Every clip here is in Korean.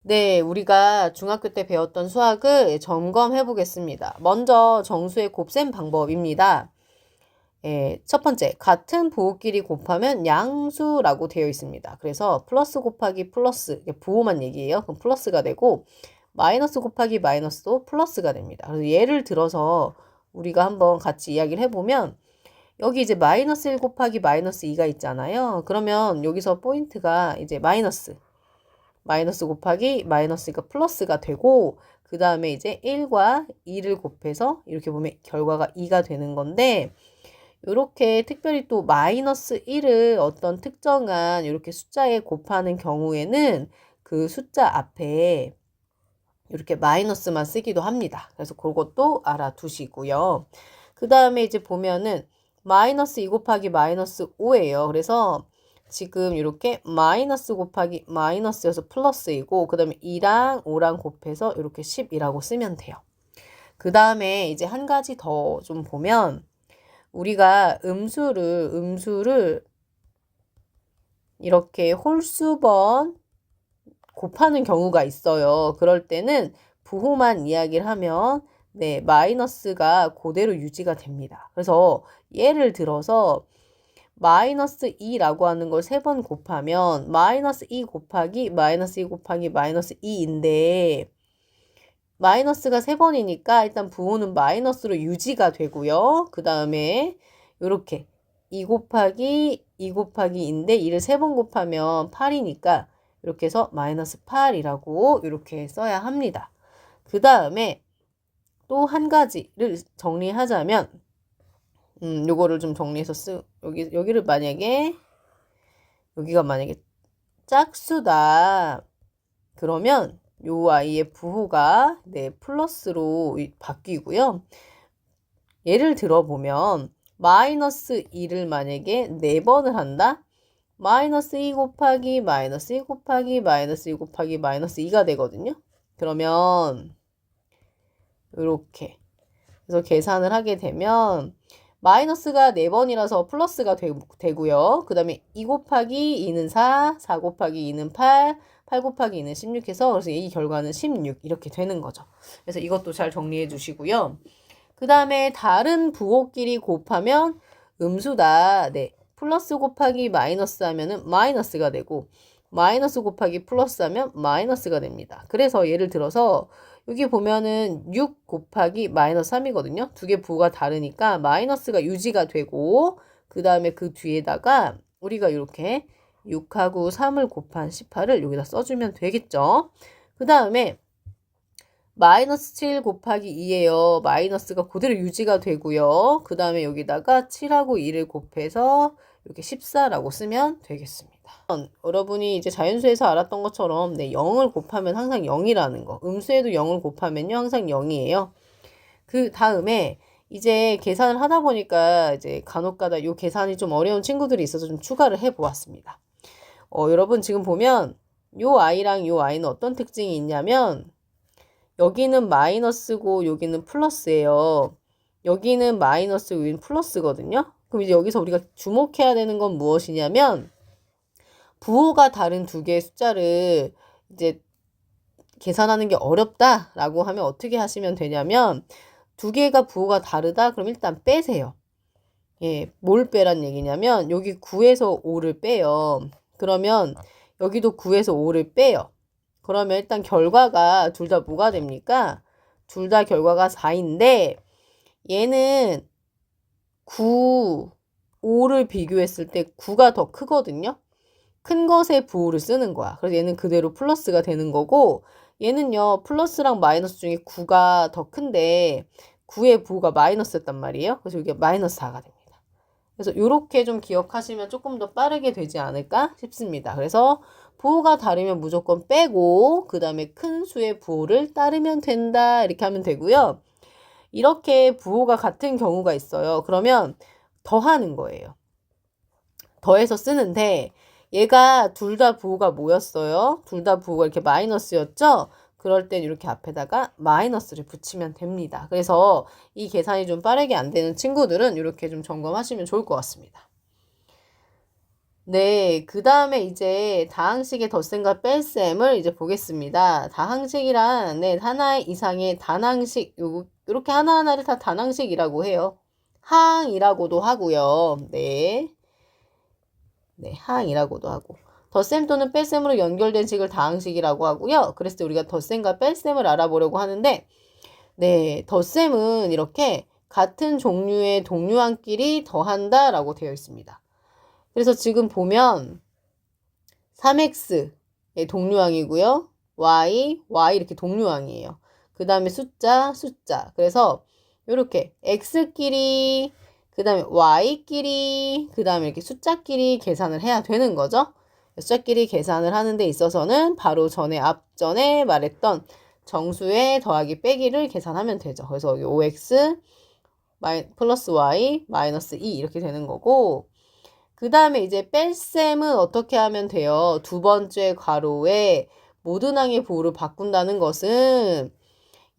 네, 우리가 중학교 때 배웠던 수학을 점검해 보겠습니다. 먼저 정수의 곱셈 방법입니다. 첫 번째, 같은 부호끼리 곱하면 양수라고 되어 있습니다. 그래서 플러스 곱하기 플러스, 부호만 얘기해요. 그럼 플러스가 되고, 마이너스 곱하기 마이너스도 플러스가 됩니다. 그래서 예를 들어서 우리가 한번 같이 이야기를 해보면, 여기 이제 마이너스 1 곱하기 마이너스 2가 있잖아요. 그러면 여기서 포인트가 이제 마이너스 곱하기 마이너스가 플러스가 되고, 그 다음에 이제 1과 2를 곱해서 이렇게 보면 결과가 2가 되는 건데, 이렇게 특별히 또 마이너스 1을 어떤 특정한 이렇게 숫자에 곱하는 경우에는 그 숫자 앞에 이렇게 마이너스만 쓰기도 합니다. 그래서 그것도 알아두시고요. 그 다음에 이제 보면은 마이너스 2 곱하기 마이너스 5예요. 그래서 지금 이렇게 마이너스 곱하기 마이너스여서 플러스이고, 그 다음에 2랑 5랑 곱해서 이렇게 10이라고 쓰면 돼요. 그 다음에 이제 한 가지 더 좀 보면, 우리가 음수를 이렇게 홀수번 곱하는 경우가 있어요. 그럴 때는 부호만 이야기를 하면 네, 마이너스가 그대로 유지가 됩니다. 그래서 예를 들어서 마이너스 2라고 하는 걸 3번 곱하면 마이너스 2 곱하기 마이너스 2 곱하기 마이너스 2인데 마이너스가 3번이니까 일단 부호는 마이너스로 유지가 되고요. 그 다음에 이렇게 2 곱하기 2 곱하기 2인데 2를 3번 곱하면 8이니까 이렇게 해서 마이너스 8이라고 이렇게 써야 합니다. 그 다음에 또 한 가지를 정리하자면 요거를 좀 정리해서 여기를 만약에 여기가 만약에 짝수다. 그러면 요 아이의 부호가 네, 플러스로 바뀌고요. 예를 들어보면 마이너스 2를 만약에 4번을 한다? 마이너스 2 곱하기 마이너스 2 곱하기 마이너스 2 곱하기 마이너스 2가 되거든요. 그러면 이렇게 그래서 계산을 하게 되면 마이너스가 4번이라서 플러스가 되고요. 그 다음에 2 곱하기 2는 4, 4 곱하기 2는 8, 8 곱하기 2는 16해서 그래서 이 결과는 16 이렇게 되는 거죠. 그래서 이것도 잘 정리해 주시고요. 그 다음에 다른 부호끼리 곱하면 음수다. 네. 플러스 곱하기 마이너스 하면은 마이너스가 되고 마이너스 곱하기 플러스 하면 마이너스가 됩니다. 그래서 예를 들어서 여기 보면은 6 곱하기 마이너스 3이거든요. 두 개 부호가 다르니까 마이너스가 유지가 되고 그 다음에 그 뒤에다가 우리가 이렇게 6하고 3을 곱한 18을 여기다 써주면 되겠죠. 그 다음에 마이너스 7 곱하기 2예요. 마이너스가 그대로 유지가 되고요. 그 다음에 여기다가 7하고 2를 곱해서 이렇게 14라고 쓰면 되겠습니다. 여러분이 이제 자연수에서 알았던 것처럼 네, 0을 곱하면 항상 0이라는 거. 음수에도 0을 곱하면요. 항상 0이에요. 그 다음에 이제 계산을 하다 보니까 이제 간혹가다 요 계산이 좀 어려운 친구들이 있어서 좀 추가를 해 보았습니다. 여러분 지금 보면 요 아이랑 요 아이는 어떤 특징이 있냐면 여기는 마이너스고 여기는 플러스예요. 여기는 마이너스, 여기는 플러스거든요. 그럼 이제 여기서 우리가 주목해야 되는 건 무엇이냐면 부호가 다른 두 개의 숫자를 이제 계산하는 게 어렵다라고 하면 어떻게 하시면 되냐면 두 개가 부호가 다르다? 그럼 일단 빼세요. 예, 뭘 빼란 얘기냐면 여기 9에서 5를 빼요. 그러면 여기도 9에서 5를 빼요. 그러면 일단 결과가 둘 다 뭐가 됩니까? 둘 다 결과가 4인데 얘는 9, 5를 비교했을 때 9가 더 크거든요. 큰 것의 부호를 쓰는 거야. 그래서 얘는 그대로 플러스가 되는 거고 얘는요. 플러스랑 마이너스 중에 9가 더 큰데 9의 부호가 마이너스였단 말이에요. 그래서 이게 마이너스 4가 됩니다. 그래서 이렇게 좀 기억하시면 조금 더 빠르게 되지 않을까 싶습니다. 그래서 부호가 다르면 무조건 빼고 그 다음에 큰 수의 부호를 따르면 된다 이렇게 하면 되고요. 이렇게 부호가 같은 경우가 있어요. 그러면 더하는 거예요. 더해서 쓰는데 얘가 둘 다 부호가 뭐였어요? 둘 다 부호가 이렇게 마이너스였죠? 그럴 땐 이렇게 앞에다가 마이너스를 붙이면 됩니다. 그래서 이 계산이 좀 빠르게 안 되는 친구들은 이렇게 좀 점검하시면 좋을 것 같습니다. 네, 그 다음에 이제 다항식의 덧셈과 뺄셈을 이제 보겠습니다. 다항식이란, 네, 하나 이상의 단항식, 요렇게 하나하나를 다 단항식이라고 해요. 항이라고도 하고요. 네. 네, 항이라고도 하고. 덧셈 또는 뺄셈으로 연결된 식을 다항식이라고 하고요. 그랬을 때 우리가 덧셈과 뺄셈을 알아보려고 하는데, 네, 덧셈은 이렇게 같은 종류의 동류항끼리 더한다 라고 되어 있습니다. 그래서 지금 보면 3x의 동류항이고요. y 이렇게 동류항이에요. 그 다음에 숫자. 그래서 이렇게 x끼리, 그 다음에 y끼리, 그 다음에 이렇게 숫자끼리 계산을 해야 되는 거죠. 숫자끼리 계산을 하는 데 있어서는 바로 앞전에 말했던 정수의 더하기 빼기를 계산하면 되죠. 그래서 5x 플러스 y 마이너스 2 이렇게 되는 거고, 그 다음에 이제 뺄셈은 어떻게 하면 돼요? 두 번째 괄호에 모든 항의 부호를 바꾼다는 것은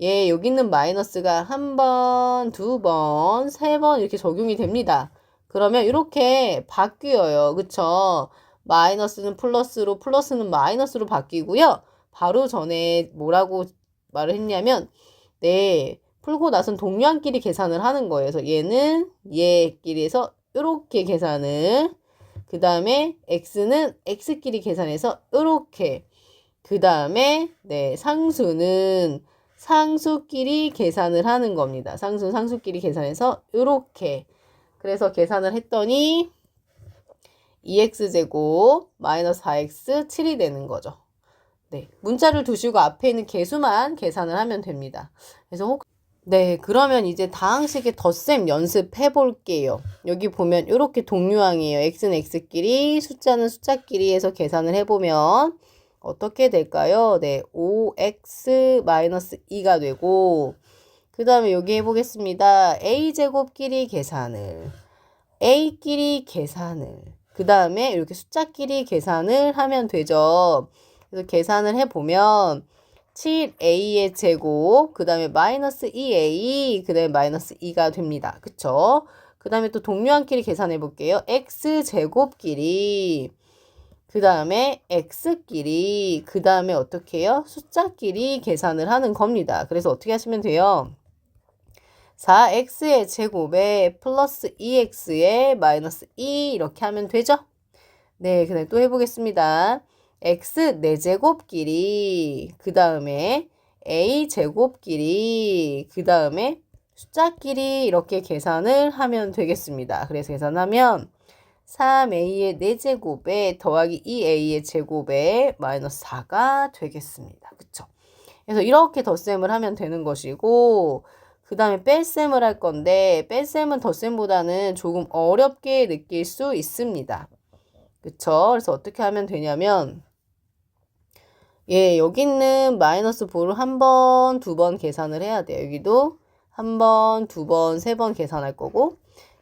여기 있는 마이너스가 한 번, 두 번, 세 번 이렇게 적용이 됩니다. 그러면 이렇게 바뀌어요. 그쵸? 마이너스는 플러스로, 플러스는 마이너스로 바뀌고요. 바로 전에 뭐라고 말을 했냐면, 네, 풀고 나선 동류항끼리 계산을 하는 거예요. 그래서 얘는 얘끼리 해서 이렇게 계산을, 그 다음에 x는 x끼리 계산해서 이렇게, 그 다음에 네, 상수는 상수끼리 계산을 하는 겁니다. 상수끼리 계산해서 이렇게. 그래서 계산을 했더니 2x제곱 마이너스 4x 7이 되는 거죠. 네, 문자를 두시고 앞에 있는 개수만 계산을 하면 됩니다. 그래서 네, 그러면 이제 다항식의 덧셈 연습해 볼게요. 여기 보면 이렇게 동류항이에요. x는 x끼리, 숫자는 숫자끼리 해서 계산을 해보면 어떻게 될까요? 네, 5x-2가 되고, 그 다음에 여기 해보겠습니다. a제곱끼리 계산을, a끼리 계산을, 그 다음에 이렇게 숫자끼리 계산을 하면 되죠. 그래서 계산을 해보면 7a의 제곱, 그 다음에 마이너스 2a, 그 다음에 마이너스 2가 됩니다. 그쵸? 그 다음에 또 동류항끼리 계산해 볼게요. x제곱끼리, 그 다음에 x끼리, 그 다음에 어떻게 해요? 숫자끼리 계산을 하는 겁니다. 그래서 어떻게 하시면 돼요? 4x의 제곱에 플러스 2x의 마이너스 2 이렇게 하면 되죠? 네, 그 다음에 또 해보겠습니다. x 4제곱끼리, 그 다음에 a 제곱끼리, 그 다음에 숫자끼리 이렇게 계산을 하면 되겠습니다. 그래서 계산하면 3a의 4제곱에 더하기 2a의 제곱에 마이너스 4가 되겠습니다. 그쵸? 그래서 이렇게 덧셈을 하면 되는 것이고, 그 다음에 뺄셈을 할 건데, 뺄셈은 덧셈보다는 조금 어렵게 느낄 수 있습니다. 그쵸? 그래서 어떻게 하면 되냐면, 여기 있는 마이너스 부호를 한 번, 두 번 계산을 해야 돼요. 여기도 한 번, 두 번, 세 번 계산할 거고,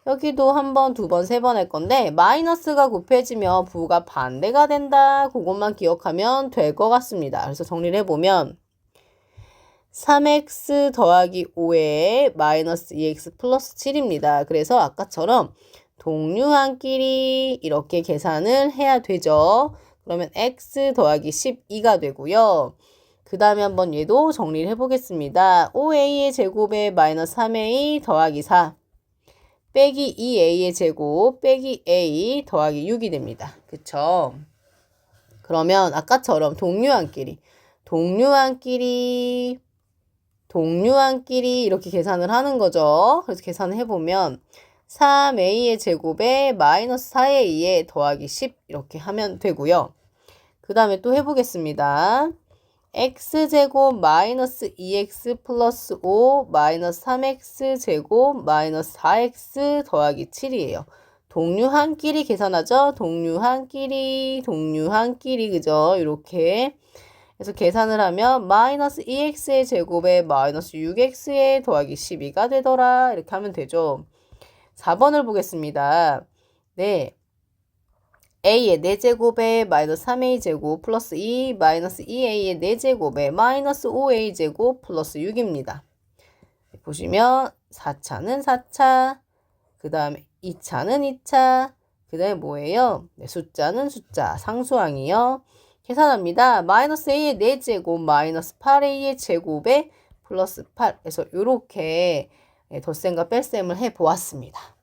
여기도 한 번, 두 번, 세 번 할 건데, 마이너스가 곱해지면 부호가 반대가 된다. 그것만 기억하면 될 것 같습니다. 그래서 정리를 해보면, 3x 더하기 5에 마이너스 2x 플러스 7입니다. 그래서 아까처럼 동류항끼리 이렇게 계산을 해야 되죠. 그러면 x 더하기 12가 되고요. 그 다음에 한번 얘도 정리를 해보겠습니다. 5a의 제곱에 마이너스 3a 더하기 4 빼기 2a의 제곱 빼기 a 더하기 6이 됩니다. 그쵸? 그러면 아까처럼 동류항끼리 이렇게 계산을 하는 거죠. 그래서 계산을 해보면 3a의 제곱에 마이너스 4a에 더하기 10 이렇게 하면 되고요. 그 다음에 또 해보겠습니다. x제곱 마이너스 2x 플러스 5 마이너스 3x제곱 마이너스 4x 더하기 7이에요. 동류항끼리 계산하죠. 동류항끼리 그죠? 이렇게 그래서 계산을 하면 마이너스 2x의 제곱에 마이너스 6x의 더하기 12가 되더라. 이렇게 하면 되죠. 4번을 보겠습니다. 네. a의 4제곱에 마이너스 3a제곱 플러스 2 마이너스 2a의 4제곱에 마이너스 5a제곱 플러스 6입니다. 보시면 4차는 4차, 그 다음에 2차는 2차, 그 다음에 뭐예요? 네, 숫자는 숫자, 상수항이요. 계산합니다. 마이너스 A의 4제곱 마이너스 8A의 제곱에 플러스 8. 그래서 이렇게 덧셈과 뺄셈을 해보았습니다.